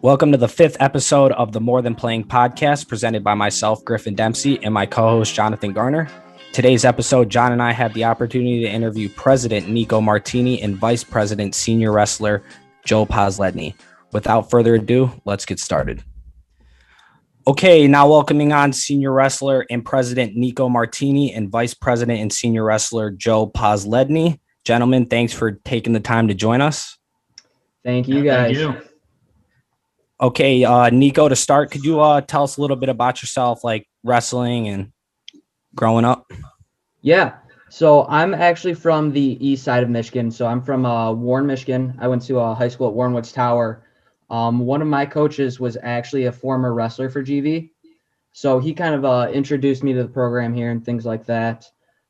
Welcome to the fifth episode of the More Than Playing podcast presented by myself, Griffen Dempsey, and my co-host, Jonathan Garner. Today's episode, John and I have the opportunity to interview President Nico Martini and Vice President Senior Wrestler Joe Posledni. Without further ado, let's get started. Okay, now welcoming on Senior Wrestler and President Nico Martini and Vice President and Senior Wrestler Joe Posledni. Gentlemen, thanks for taking the time to join us. Thank you, guys. Thank you. Okay, Nico, to start, could you tell us a little bit about yourself, like wrestling and growing up? Yeah, so I'm actually from the east side of Michigan. So I'm from Warren, Michigan. I went to high school at Warren Woods Tower. One of my coaches was actually a former wrestler for GV. So he kind of introduced me to the program here and things like that.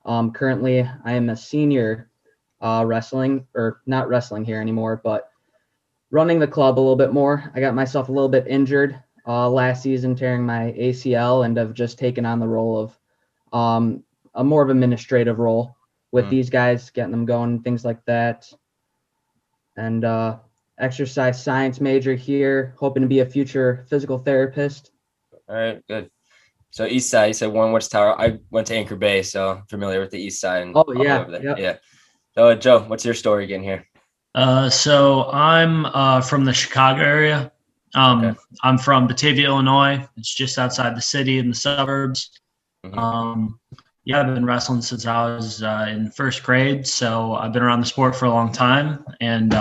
Currently, I am a senior wrestling, or not wrestling here anymore, but running the club a little bit more. I got myself a little bit injured last season, tearing my ACL, and have just taken on the role of a more of administrative role with these guys, getting them going, things like that. And exercise science major here, hoping to be a future physical therapist. All right, good. So east side, you said Warren Woods Tower. I went to Anchor Bay, so I'm familiar with the east side. And Oh, yeah. over there. Yep. Yeah. So Joe, what's your story again here? So I'm from the Chicago area. Okay. I'm from Batavia, Illinois. It's just outside the city in the suburbs. Yeah, I've been wrestling since I was in first grade. So I've been around the sport for a long time. And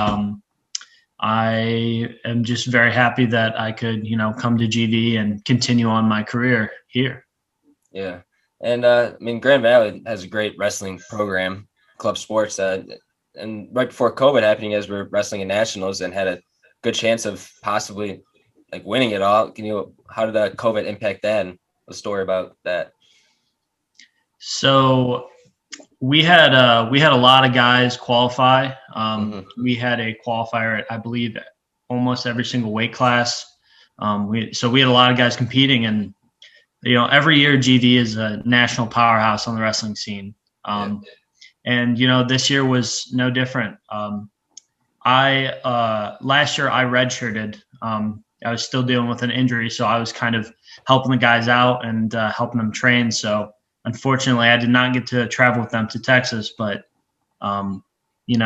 I am just very happy that I could, come to GV and continue on my career here. Yeah. And Grand Valley has a great wrestling program, club sports. And right before COVID happened, you guys were wrestling in nationals and had a good chance of possibly like winning it all. How did COVID impact that, and the story about that? So we had a lot of guys qualify. We had a qualifier at, I believe, almost every single weight class. We had a lot of guys competing, and every year GV is a national powerhouse on the wrestling scene. And, this year was no different. Last year I redshirted. I was still dealing with an injury, so I was kind of helping the guys out and helping them train. So unfortunately, I did not get to travel with them to Texas, but, we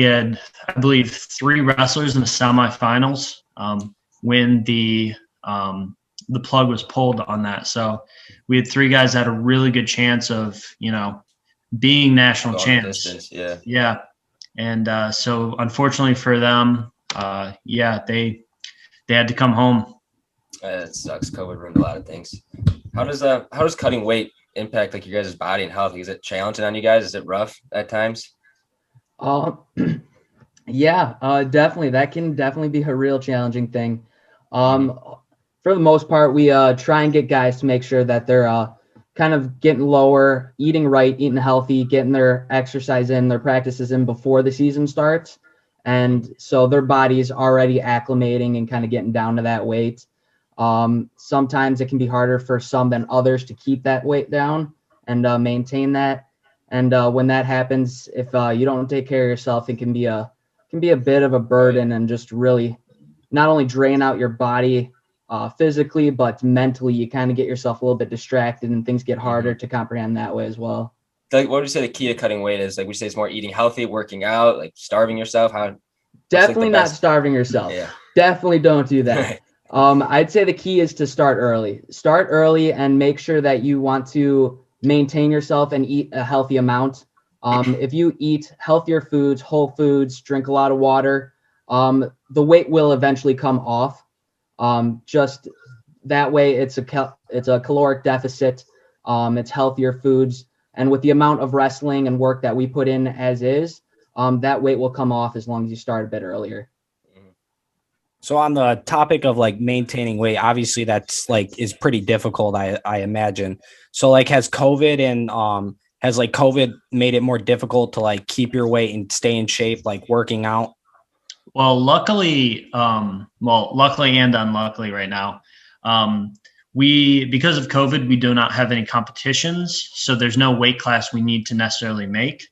had, I believe, 3 wrestlers in the semifinals when the plug was pulled on that. So we had 3 guys that had a really good chance of, being national champs. Yeah. And so unfortunately for them, they had to come home. It sucks. COVID ruined a lot of things. How does cutting weight impact like your guys' body and health? Is it challenging on you guys? Is it rough at times? Yeah, definitely. That can definitely be a real challenging thing. For the most part, we try and get guys to make sure that they're kind of getting lower, eating right, eating healthy, getting their exercise in, their practices in before the season starts. And so their body's already acclimating and kind of getting down to that weight. Sometimes it can be harder for some than others to keep that weight down and maintain that. And when that happens, if you don't take care of yourself, it can be a bit of a burden and just really not only drain out your body physically, but mentally, you kind of get yourself a little bit distracted and things get harder to comprehend that way as well. Like, what would you say the key to cutting weight is? Like, we say it's more eating healthy, working out, like starving yourself. Definitely not starving yourself. Yeah. Definitely don't do that. I'd say the key is to start early. Start early and make sure that you want to maintain yourself and eat a healthy amount. If you eat healthier foods, whole foods, drink a lot of water, the weight will eventually come off. Just that way, it's a caloric deficit. It's healthier foods, and with the amount of wrestling and work that we put in as is, that weight will come off as long as you start a bit earlier. So on the topic of like maintaining weight, obviously that's is pretty difficult, I imagine. So has COVID made it more difficult to keep your weight and stay in shape, working out? Well, luckily and unluckily right now, because of COVID, we do not have any competitions. So there's no weight class we need to necessarily make.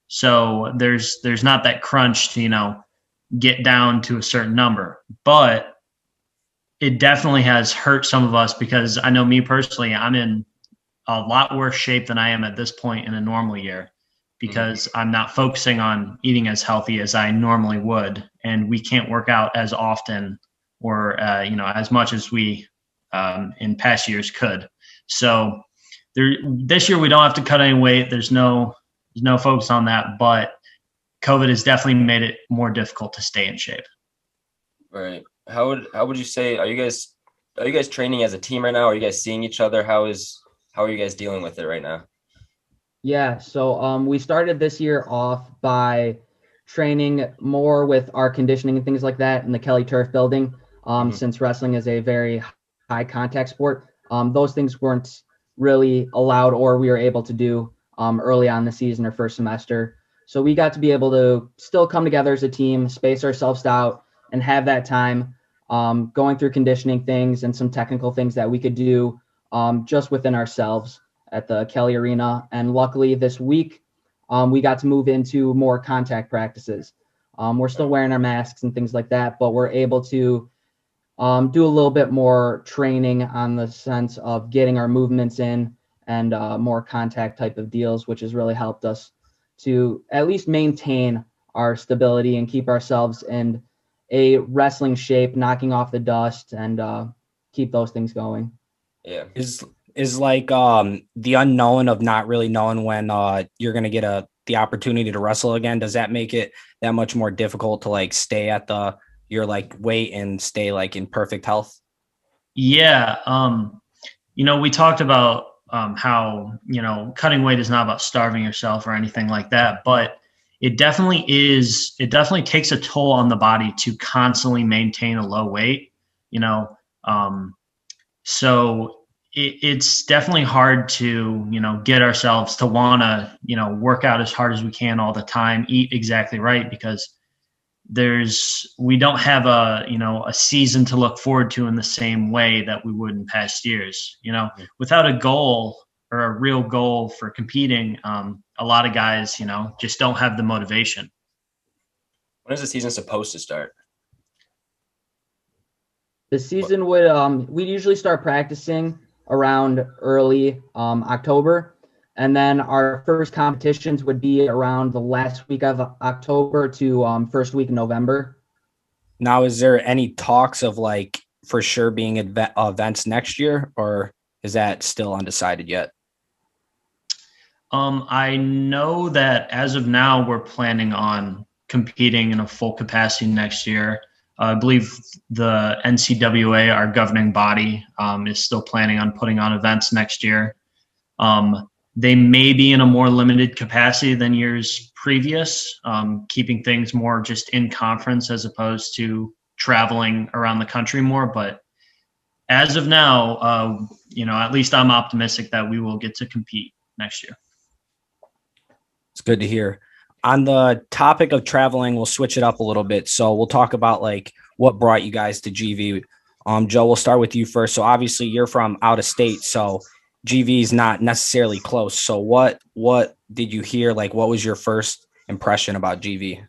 So there's not that crunch to, get down to a certain number. But it definitely has hurt some of us, because I know me personally, I'm in a lot worse shape than I am at this point in a normal year, because I'm not focusing on eating as healthy as I normally would. And we can't work out as often or, as much as we in past years could. So this year we don't have to cut any weight. There's no focus on that, but COVID has definitely made it more difficult to stay in shape. Right. How would you say, are you guys training as a team right now? Are you guys seeing each other? How are you guys dealing with it right now? Yeah, so we started this year off by training more with our conditioning and things like that in the Kelly Turf building. Since wrestling is a very high contact sport, those things weren't really allowed or we were able to do early on in the season or first semester. So we got to be able to still come together as a team, space ourselves out, and have that time going through conditioning things and some technical things that we could do just within ourselves at the Kelly Arena. And luckily this week, we got to move into more contact practices. We're still wearing our masks and things like that, but we're able to do a little bit more training on the sense of getting our movements in and more contact type of deals, which has really helped us to at least maintain our stability and keep ourselves in a wrestling shape, knocking off the dust, and keep those things going. Yeah. Is like the unknown of not really knowing when you're going to get the opportunity to wrestle again. Does that make it that much more difficult to like stay at your like weight and stay like in perfect health? Yeah. We talked about how, cutting weight is not about starving yourself or anything like that, but it definitely takes a toll on the body to constantly maintain a low weight, so it's definitely hard to, get ourselves to want to, work out as hard as we can all the time, eat exactly right, because we don't have a season to look forward to in the same way that we would in past years. Without a goal or a real goal for competing, a lot of guys, just don't have the motivation. When is the season supposed to start? The season would we usually start practicing around early October, and then our first competitions would be around the last week of October to first week of November. Now, is there any talks of like for sure being events next year, or is that still undecided yet? I know that as of now, we're planning on competing in a full capacity next year. I believe the NCAA, our governing body, is still planning on putting on events next year. They may be in a more limited capacity than years previous, keeping things more just in conference as opposed to traveling around the country more. But as of now, at least I'm optimistic that we will get to compete next year. It's good to hear. On the topic of traveling, we'll switch it up a little bit. So we'll talk about like what brought you guys to GV. Joe, we'll start with you first. So obviously you're from out of state, so GV is not necessarily close. So what did you hear? Like, what was your first impression about GV?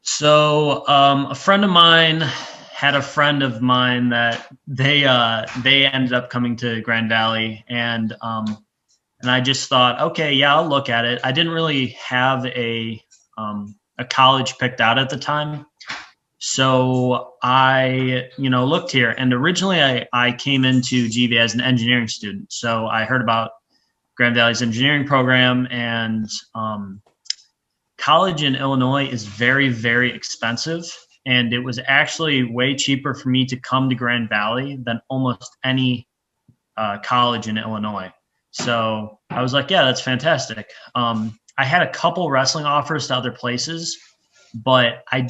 So a friend of mine had a friend of mine that they ended up coming to Grand Valley, and I just thought, okay, yeah, I'll look at it. I didn't really have a college picked out at the time. So I, looked here, and originally I came into GV as an engineering student. So I heard about Grand Valley's engineering program, and college in Illinois is very, very expensive. And it was actually way cheaper for me to come to Grand Valley than almost any college in Illinois. So I was like, yeah, that's fantastic. I had a couple wrestling offers to other places, but I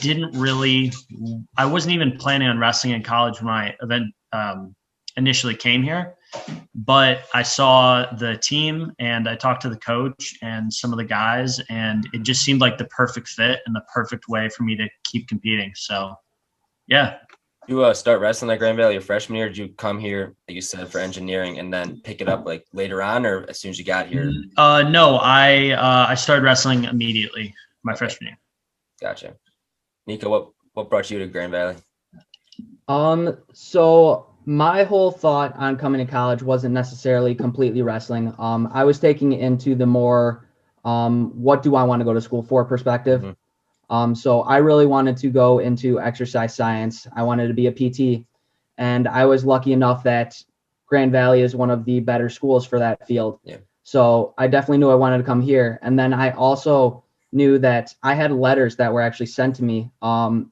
wasn't even planning on wrestling in college when I initially came here. But I saw the team and I talked to the coach and some of the guys, and it just seemed like the perfect fit and the perfect way for me to keep competing. So, yeah. You start wrestling at Grand Valley your freshman year? Did you come here, like you said, for engineering and then pick it up like later on, or as soon as you got here? No, I started wrestling immediately my freshman year. Gotcha. Nico, What brought you to Grand Valley? So my whole thought on coming to college wasn't necessarily completely wrestling. I was taking it into the more, what do I want to go to school for perspective. So I really wanted to go into exercise science. I wanted to be a PT, and I was lucky enough that Grand Valley is one of the better schools for that field. Yeah. So I definitely knew I wanted to come here. And then I also knew that I had letters that were actually sent to me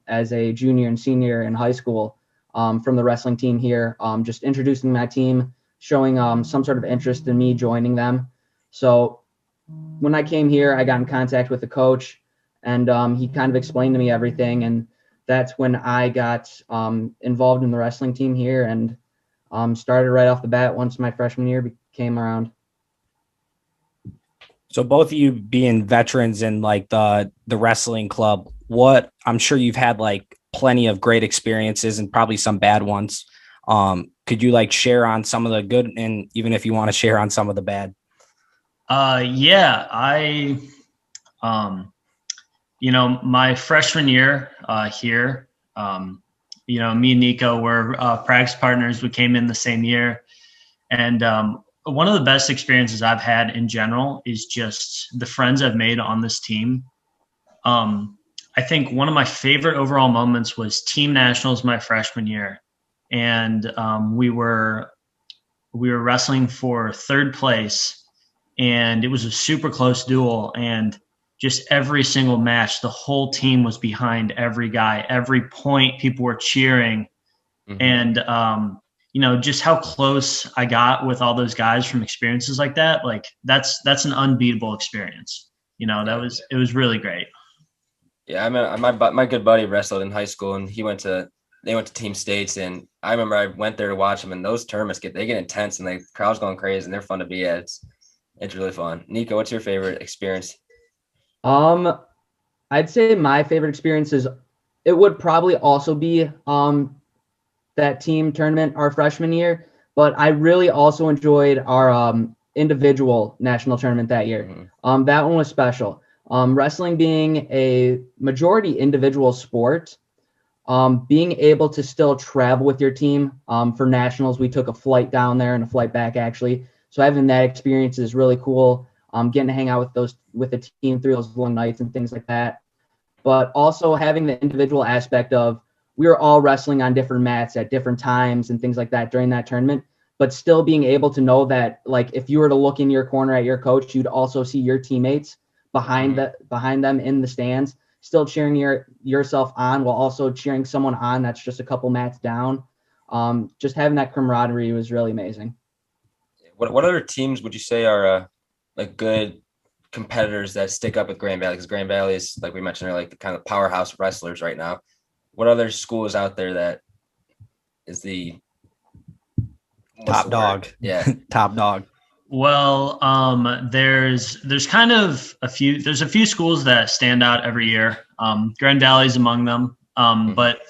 as a junior and senior in high school from the wrestling team here, just introducing my team, showing some sort of interest in me joining them. So when I came here, I got in contact with the coach, and he kind of explained to me everything. And that's when I got involved in the wrestling team here, and started right off the bat once my freshman year came around. So both of you being veterans in like the wrestling club, what I'm sure you've had like plenty of great experiences and probably some bad ones. Could you like share on some of the good, and even if you want to share on some of the bad? Yeah, my freshman year here, me and Nico were practice partners. We came in the same year, and one of the best experiences I've had in general is just the friends I've made on this team. I think one of my favorite overall moments was team nationals my freshman year, and we were wrestling for third place, and it was a super close duel, and just every single match, the whole team was behind every guy. Every point, people were cheering. And, just how close I got with all those guys from experiences like that, like that's an unbeatable experience. It was really great. Yeah, my good buddy wrestled in high school, and they went to team states, and I remember I went there to watch them, and those tournaments get intense, and the crowd's going crazy, and they're fun to be at. It's really fun. Nico, what's your favorite experience? I'd say my favorite experience it would probably also be that team tournament our freshman year, but I really also enjoyed our individual national tournament that year. That one was special. Wrestling being a majority individual sport, being able to still travel with your team for nationals. We took a flight down there and a flight back actually. So having that experience is really cool. Getting to hang out with the team through those long nights and things like that. But also having the individual aspect of we were all wrestling on different mats at different times and things like that during that tournament, but still being able to know that like if you were to look in your corner at your coach, you'd also see your teammates behind them in the stands, still cheering yourself on while also cheering someone on that's just a couple mats down. Just having that camaraderie was really amazing. What other teams would you say are like good competitors that stick up with Grand Valley? Because Grand Valley is, like we mentioned, are like the kind of powerhouse of wrestlers right now. What other schools out there that is the top dog? Yeah, top dog. Well, there's kind of a few schools that stand out every year. Grand Valley's among them, but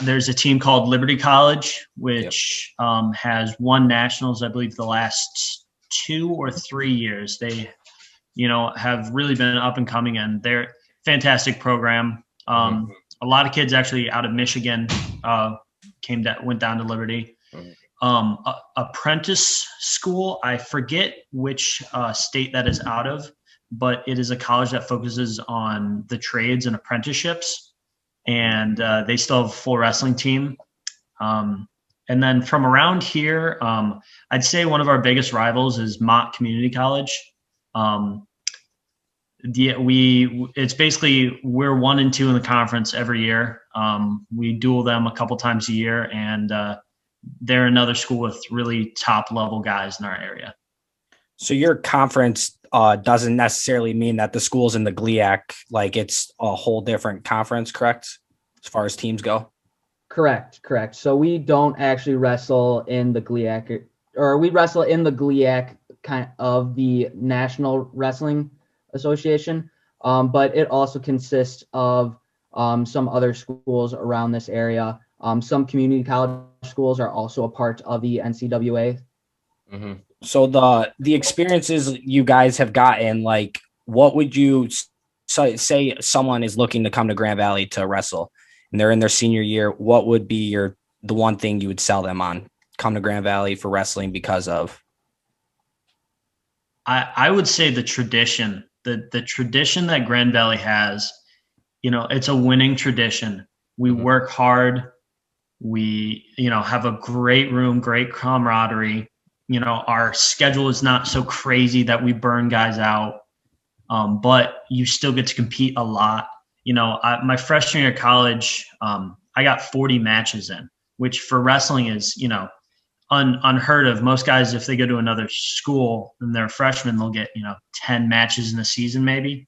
there's a team called Liberty College, which has won nationals, I believe, the last 2 or 3 years. They, have really been up and coming, and they're a fantastic program. A lot of kids actually out of Michigan went down to Liberty. Apprentice school, I forget which state that is out of, but it is a college that focuses on the trades and apprenticeships, and they still have a full wrestling team. And then from around here, I'd say one of our biggest rivals is Mott Community College. It's basically we're 1 and 2 in the conference every year. We duel them a couple times a year, and they're another school with really top level guys in our area. So your conference doesn't necessarily mean that the school's in the GLIAC, like it's a whole different conference, correct? As far as teams go? Correct. So we don't actually wrestle in the GLIAC, or we wrestle in the GLIAC kind of the National Wrestling Association, but it also consists of some other schools around this area. Some community college schools are also a part of the NCAA. So the experiences you guys have gotten, like what would you say someone is looking to come to Grand Valley to wrestle? and they're in their senior year, what would be the one thing you would sell them on? Come to Grand Valley for wrestling because of? I would say the tradition, the tradition that Grand Valley has, it's a winning tradition. We work hard. We, have a great room, great camaraderie. Our schedule is not so crazy that we burn guys out, but you still get to compete a lot. My freshman year of college, I got 40 matches in, which for wrestling is, unheard of. Most guys, if they go to another school and they're a freshman, they'll get 10 matches in a season maybe.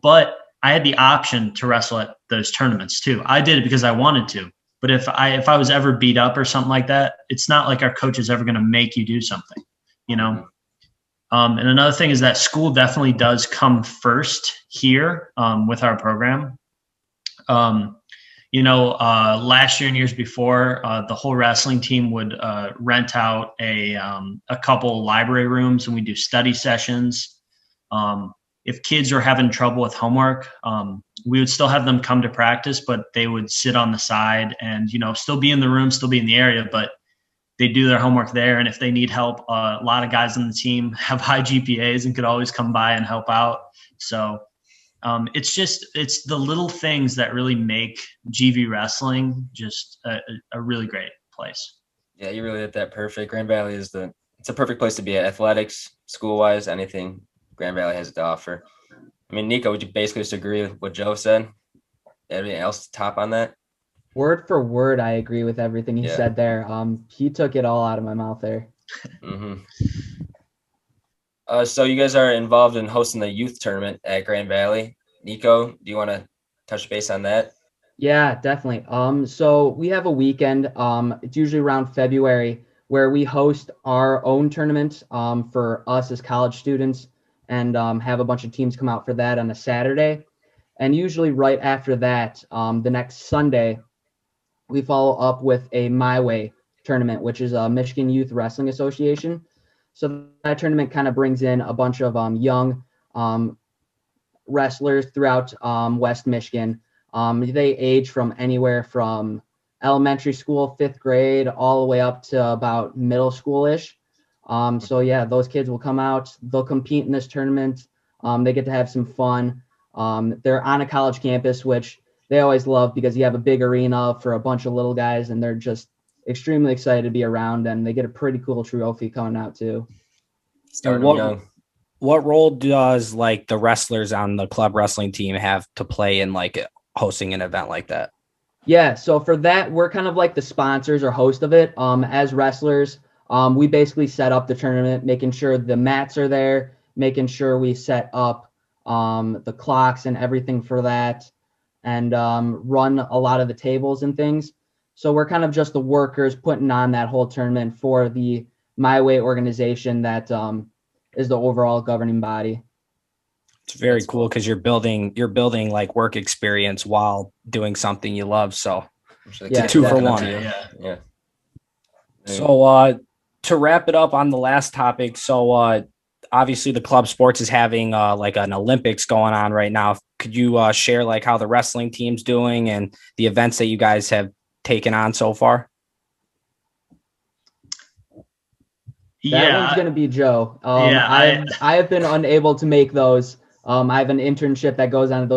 But I had the option to wrestle at those tournaments too. I did it because I wanted to. But if I was ever beat up or something like that, it's not like our coach is ever going to make you do something. And another thing is that school definitely does come first here with our program. Last year and years before, the whole wrestling team would rent out a couple library rooms, and we do study sessions. If kids are having trouble with homework, we would still have them come to practice, but they would sit on the side and, still be in the room, still be in the area, but they do their homework there. And if they need help, a lot of guys on the team have high GPAs and could always come by and help out. So it's the little things that really make GV wrestling just a really great place. Yeah, you really hit that perfect. Grand Valley it's a perfect place to be at. Athletics, school-wise, anything Grand Valley has to offer. I mean, Nico, would you basically just agree with what Joe said? Anything else to top on that? Word for word, I agree with everything he said there. He took it all out of my mouth there. So you guys are involved in hosting the youth tournament at Grand Valley. Nico, do you want to touch base on that? Yeah, definitely. So we have a weekend. It's usually around February where we host our own tournament for us as college students, and have a bunch of teams come out for that on a Saturday. And usually right after that, the next Sunday, we follow up with a My Way tournament, which is a Michigan Youth Wrestling Association. So that tournament kind of brings in a bunch of young wrestlers throughout West Michigan. They age from anywhere from elementary school, 5th grade, all the way up to about middle school-ish. So yeah, those kids will come out. They'll compete in this tournament. They get to have some fun. They're on a college campus, which they always love because you have a big arena for a bunch of little guys, and they're just extremely excited to be around, and they get a pretty cool trophy coming out too. Starting young. What role does like the wrestlers on the club wrestling team have to play in like hosting an event like that? Yeah, so for that, we're kind of like the sponsors or host of it. As wrestlers, we basically set up the tournament, making sure the mats are there, making sure we set up the clocks and everything for that, and run a lot of the tables and things. So we're kind of just the workers putting on that whole tournament for the My Way organization that is the overall governing body. It's very cool because you're building like work experience while doing something you love. So yeah, 2 for 1. Yeah. So to wrap it up on the last topic, so obviously the club sports is having like an Olympics going on right now. Could you share like how the wrestling team's doing and the events that you guys have taken on so far? That one's going to be Joe. I have been unable to make those. I have an internship that goes on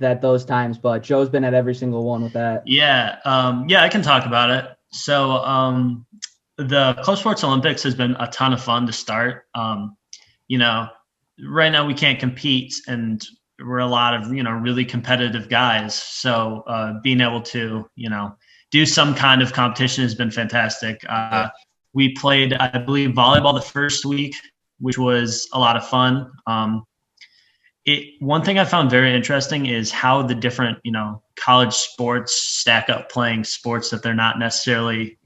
at those times, but Joe's been at every single one with that. Yeah. I can talk about it. So the Club Sports Olympics has been a ton of fun to start. Right now we can't compete, and we're a lot of, really competitive guys. So being able to, do some kind of competition has been fantastic. We played, I believe, volleyball the first week, which was a lot of fun. One thing I found very interesting is how the different, college sports stack up playing sports that they're not necessarily,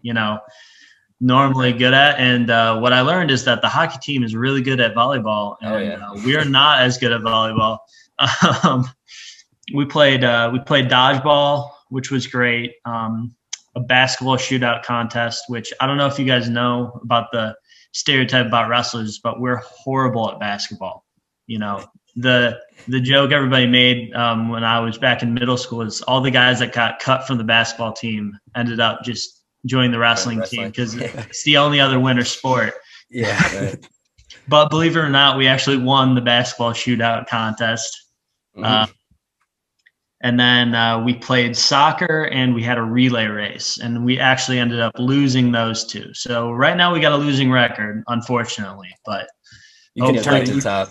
normally good at. And what I learned is that the hockey team is really good at volleyball, and we are not as good at volleyball. We played dodgeball, which was great. A basketball shootout contest, which I don't know if you guys know about the stereotype about wrestlers, but we're horrible at basketball. the joke everybody made when I was back in middle school is all the guys that got cut from the basketball team ended up just joining the wrestling team because it's the only other winter sport. Yeah. But believe it or not, we actually won the basketball shootout contest. And then we played soccer and we had a relay race, and we actually ended up losing those two. So right now we got a losing record, unfortunately, but you can turn it top.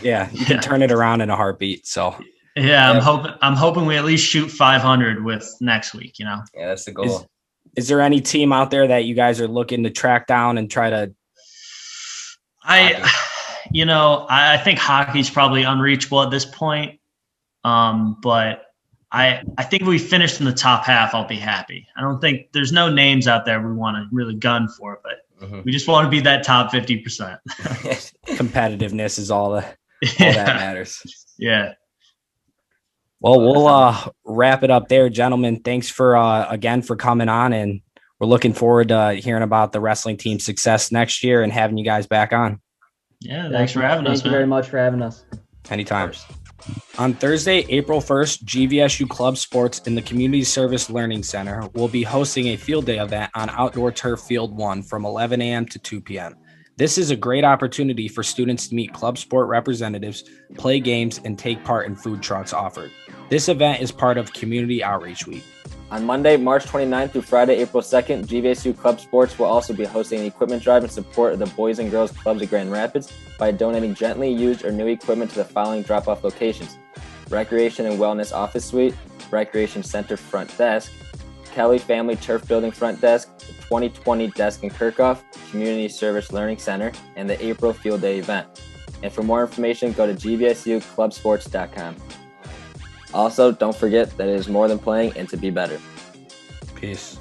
Yeah, you can turn it around in a heartbeat. So yeah, I'm hoping we at least shoot 500 with next week. Yeah, that's the goal. Is there any team out there that you guys are looking to track down and try to? I think hockey's probably unreachable at this point. But I think if we finished in the top half, I'll be happy. I don't think there's no names out there we want to really gun for, but we just want to be that top 50%. Competitiveness is all that matters. Yeah. Well, we'll wrap it up there, gentlemen. Thanks for again for coming on, and we're looking forward to hearing about the wrestling team's success next year and having you guys back on. Yeah, thanks for having us. Thank you very much for having us. Anytime. On Thursday, April 1st, GVSU Club Sports in the Community Service Learning Center will be hosting a field day event on Outdoor Turf Field 1 from 11 a.m. to 2 p.m. This is a great opportunity for students to meet club sport representatives, play games, and take part in food trucks offered. This event is part of Community Outreach Week. On Monday, March 29th through Friday, April 2nd, GVSU Club Sports will also be hosting an equipment drive in support of the Boys and Girls Clubs of Grand Rapids by donating gently used or new equipment to the following drop-off locations: Recreation and Wellness Office Suite, Recreation Center Front Desk, Kelly Family Turf Building Front Desk, the 2020 Desk in Kirkhoff, Community Service Learning Center, and the April Field Day event. And for more information, go to gvsuclubsports.com. Also, don't forget that it is more than playing and to be better. Peace.